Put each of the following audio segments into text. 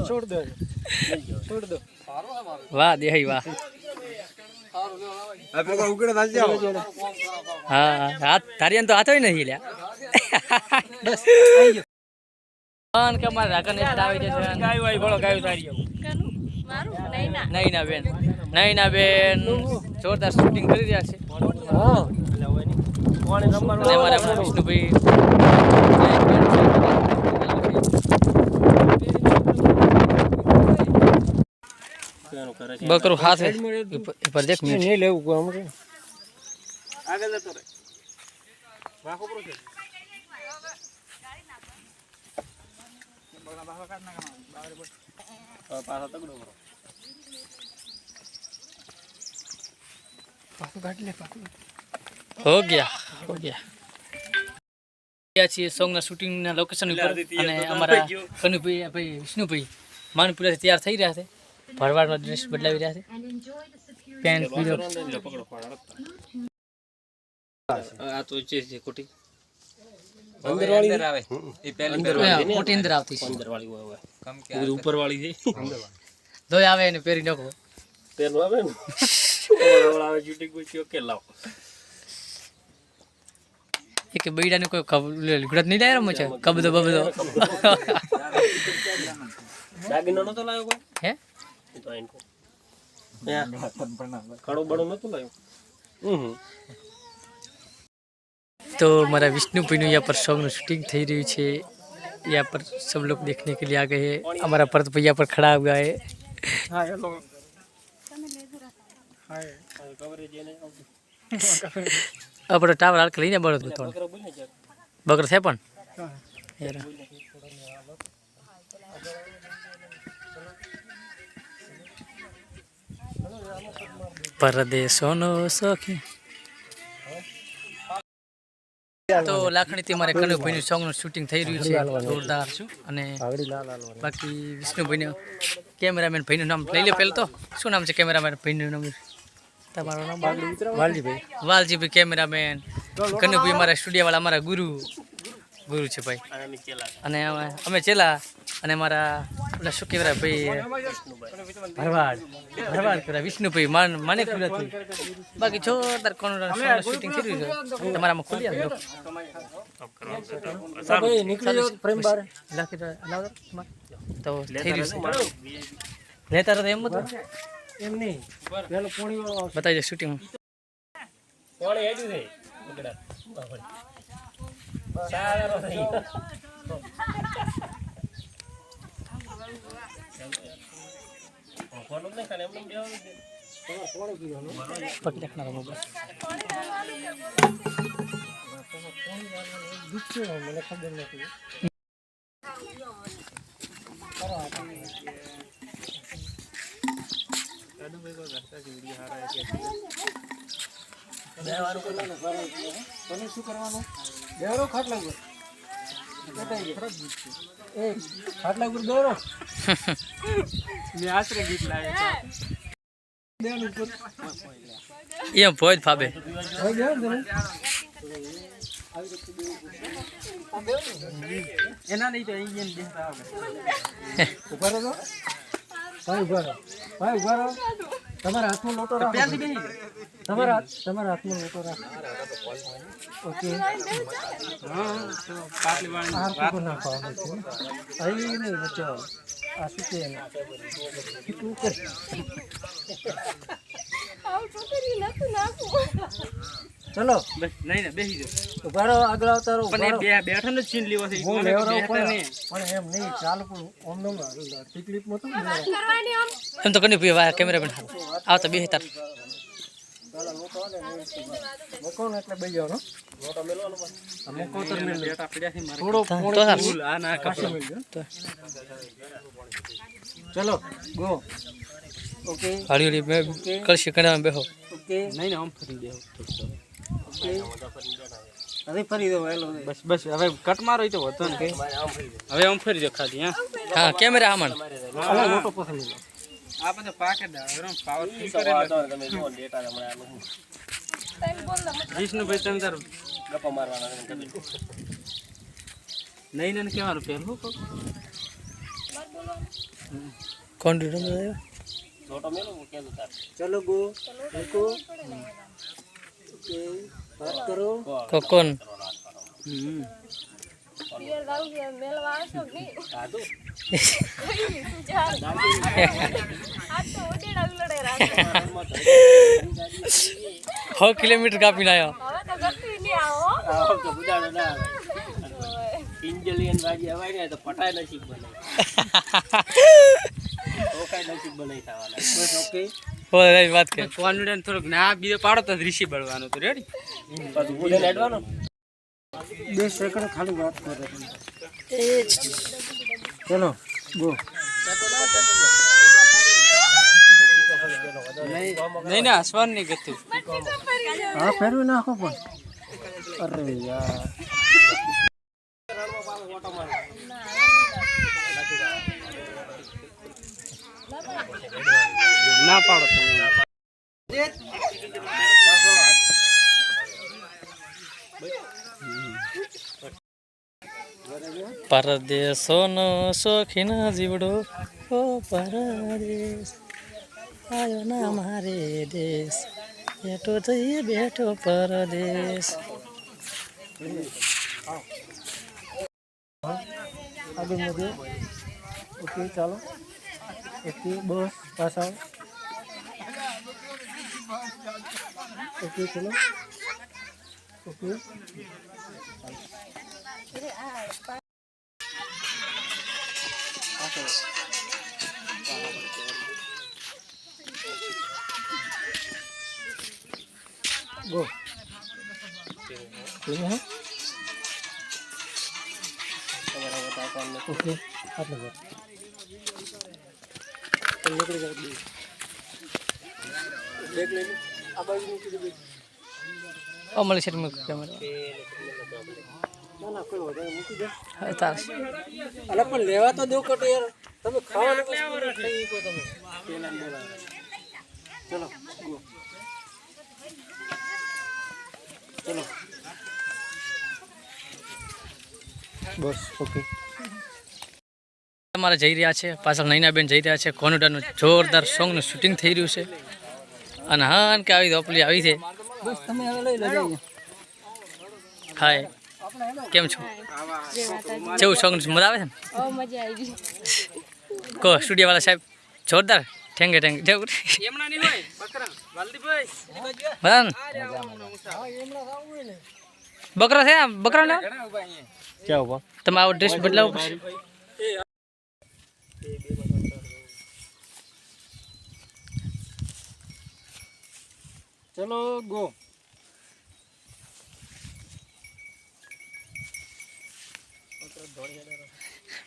છોડ દો છોડ દો વાહ દેહી વાહ આપણે તો ઉકળે થાઈ જાવ હા હાથ તારિયાન તો હાથ હોય નહીં લ્યા બસ આવી ગયો અન કે મારા રાખને આવી જશે ગાયું આવી ભળો ગાયું તારિયો નૈના બેન જોરદાર શૂટિંગ કરી રહ્યા છે હા અમારા વિષ્ણુભાઈ બકરો હાથ પર દેખ નહીં લેવું કોઈ અમરે આગળ જતો રે વાખો પ્રો છે બગડા બાહો કાઢ નાખવાનો બાવરે બોલ પાછો તગડો કરો પાછો કાઢ લે પાછો हो ગયા છીએ સોંગના શૂટિંગના લોકેશન ઉપર અને અમારા કનુભાઈ ભાઈ વિષ્ણુભાઈ માનપુરાથી તૈયાર થઈ રહ્યા છે ભરવાડનો ડ્રેસ બદલાવી રહ્યા છે પેન્ટ પીળો આ તો છે કોટી અંદર વાળી આવે એ પહેલી અંદર વાળી કોટી અંદર આવતી છે અંદર વાળી હોય કમ કે ઉપર વાળી છે અંદર વાળી ધોઈ આવે એને પહેરી નાખો તેનો આવે ને ઓલા આવે શૂટિંગ કોઈ કે લાવ એક બૈડાને કોઈ લુગડત નહીં લાવ્યો મચે કબદો બબદો દાગીનો નતો લાવ્યો કોઈ હે તો આઈન ખડો બડો નતો લાવ્યો तो हमारा विष्णुभाई यहाँ पर सॉन्ग शूटिंग थी रही है यहाँ पर सब लोग देखने के लिए आ गए हैं हमारा भरत भैया पर खड़ा हुआ है हां हेलो हाय कवरेज એને આપણે ટાવર હાલ લઈને બળદ તો બકર છે પણ પરદેશોનો સખી તો લાખણીથી મારે કનુભાઈનું સોંગનું શૂટિંગ થઈ રહ્યું છે જોરદાર અને બાકી વિષ્ણુભાઈને કેમેરામેન ભાઈનું નામ લઈ લે પહેલાં તો શું નામ છે કેમેરામેન ભાઈનું નામ તમારું નામ વાલજીભાઈ કેમેરામેન કનુભાઈ મારા સ્ટુડિયોવાળા અમારા ગુરુ છે ભાઈ અને અમે ચેલા અને મારા પેલા શું કહેવાય ભાઈ ભરવાડ કહેવાય વિષ્ણુભાઈ માને ખુલ્લાથી બાકી જોરદાર કોણ શૂટિંગ થઈ રહ્યું છે તમારામાં ખુલી આવે તો થઈ રહ્યું છે લેતા રહો એમ એમ નહીં પેલો પોણી વાળો બતાવી દે શૂટિંગ પોણી હેડ્યું છે બગડા સારો થઈ કોણ ને ખાને એમ બેહો પોણી પીવાનો પકડી રાખના મોબાઈલ દુખે મને ખબર નથી શું કરવાનું બેરો ખાટલા ઉપર ખાટલા ઉપર દોરો મેં આશરે ગીત લાવ્યા એમ ભોજ ફાબે એના નહીં તો ઇન્ડિયન દેખતા આવે ઉભા રહો ભાઈ ઉભા રહો ભાઈ ઉભા રહો તમારા હાથમાં લોટો રાખો તમારા હાથમાં લોટો રાખો ઓકે હા તો પાટલી વાળી વાત ના પાડો છે અહીં નહીં બચાવ આ શું છે કેટલું કર આવ છોકરી નતું નાખો ચલો નહીં ને બેસી જાઓ ઉભા રહો આગળ આવતા રહો પણ એ બેઠા ને છીન લેવો છે હું લેવરો પણ એમ નહીં ચાલુ પણ ઓમ નો તકલીફ માં તો એમ તો કનુભાઈ કેમેરામેન આવતા બે તાર મોકો ને એટલે બેહી જાવ લોટો મેલવાનો મોકો તો મેલ બેટા પડ્યા છે મારે થોડો ફૂલ આ ના કાપી મેલજો ચલો ગો ઓકે હળી મે કરશી કણા બેહો ઓકે નહીં આમ ફરી દેવો ઓકે હવે ફરી દો હેલો બસ હવે કટ મારો તો હતો ને કે હવે આમ ફરી દો ખાલી હા કેમેરા આમણ અલા લોટો પસંદ લો આ બધો પાકે દા હવે પાવર ફૂલ કરી લે તમે જો ડેટા હમણાં આનું વિષ્ણુભાઈ તમે તાર ગપ્પા મારવાના નહીં ને કહેવાનું પેલું કોણ રમ્યો છોટો મેલો કેમ તાર ચલો ગો एको ओके बात करो કોણ પિયર દારૂ કે મેલવા આવશો કે નહીં? સાદુ તું જા. આજ તો ઓટેડા ઉલડે રાખે. 6 કિલોમીટર કાપીને આવ્યો હવે તો ગતિ નહીં આવો. આવો તો બુડાડો ના આવે ઇન્જલિયન વાજી આવે ને તો પટાય નસીબ બને તો કાઈ નસીબ બને થવાના બસ ઓકે હોય વાત કર કોન્ફિડન્સ થોડુંક ના બીજો પાડો તો ઋષિ બળવાનું તો રેડી પછી બુડેને એડવાનો 2 સેકન્ડ ખાલી વાત કરે ચલો ગો નહીં ને હસવાનું નહીં ગતું હા ફેરવી નાખો પણ અરે યાર ના પાડો તમે પરદેશોનો શોખીન જીવડો ઓ પરદેશ આયો ના મારે દેશ બેઠો જઈએ બેઠો પરદેશ आगे मुझे ओके चलो ओके बस पास आओ ओके चलो ओके गो है ओके आप लोग तुम निकल जाओ देख ले अब आगे नीचे देख અમલ શર્મા કેમેરા ના ના કોઈ વધારે મૂકી દે તાર અલા પણ લેવા તો દો કટો યાર તમે ખાવાનું વસ્તુ ખાઈ કો તમે પેલા બોલા ચલો ગો ચલો બસ ઓકે તમારે જઈ રહ્યા છે પાછળ નૈનાબેન જઈ રહ્યા છે કોનુડાનું જોરદાર સોંગનું શૂટિંગ થઈ રહ્યું છે અને હા કે આવી ઓપલી આવી છે બસ તમે હવે લઈ લેજો હાય કેમ છો કેવું સોંગ મજા આવે છે ને ઓ મજા આવી ગઈ. કહો સ્ટુડિયો વાળા સાહેબ જોરદાર ઠેંગે ઠેંગે જવું એમણા નહીં હોય બકરા વાલદીભાઈ બરાબર બકરા છે બકરા ને ક્યાં ઉભા તમે આવો ડ્રેસ બદલાવો પછી ચલો ગો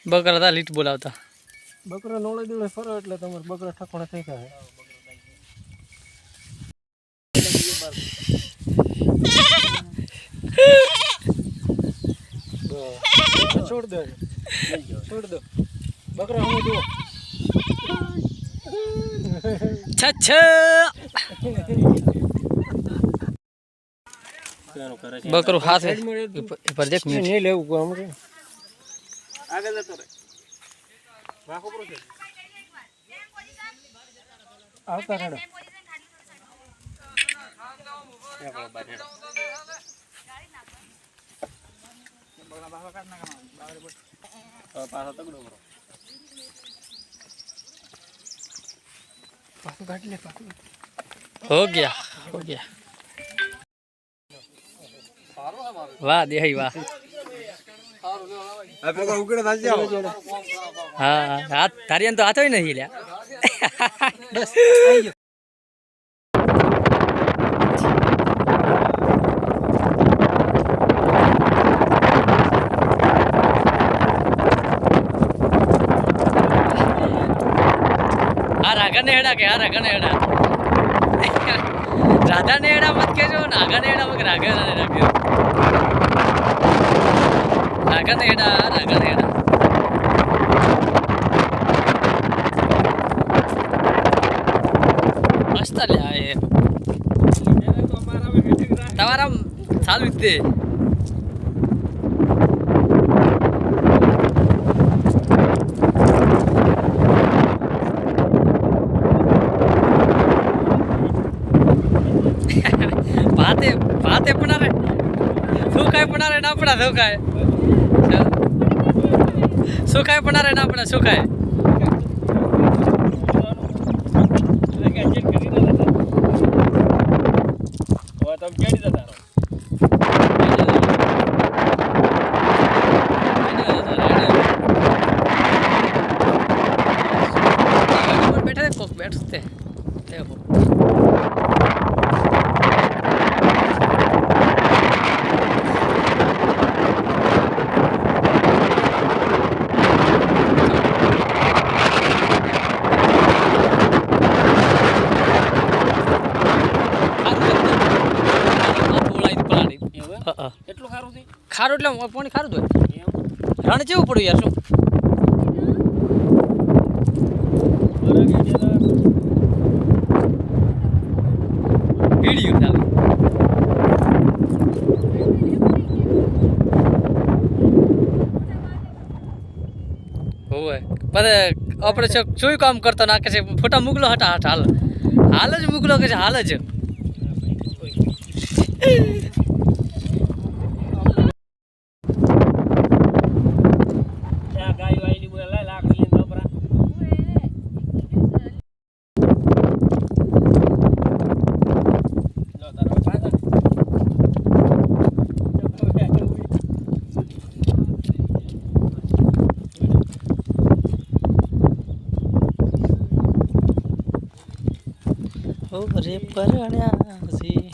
બકરા હતા લીટ બોલાવતા બકરા નોળે દોડે ફરો એટલે તમારે બકરા ઠકોણા થઈ જાય છોડ દો છોડ દો બકરા હું દો છ બકરું હાથે પર દેખ મિનિટ નહીં લેવું કોઈ અમરે આગળ જતો રહે વાખો pro છે આવતા રેડો પાછો તગડો કરો પાછું કાઢી લે પાછું हो गया वाह देहाई वाह हाँ हाथ तारी तो हाथ ही नहीं लिया राधा ने हेड़ा राधा ने हेड़ा मत कहजो नागा ने हेड़ा मत रागा ने हेड़ा कहो रागा ने हेड़ा मस्त ले आए તમારા ચાલુ જ તે ભાતે પડારે સુકાય પડારે ના પડા સુકાય સુકાય પડારે ના પડા સુકાય બેઠા કોક બેઠતે એટલું સારું છે ખારું એટલે પાણી ખારું જ હોય રણ જેવું પડ્યું યાર શું વિડીયો ચાલે હોવે પછી આપણે શું કામ કરતો નાખે છે ફોટા મોકલો હટા હટ હાલ જ મોકલો કે છે હાલ જ ગાય વાયલી બોલે લાખ લઈને બાપરા લો તારો પાછા રે પરણ્યા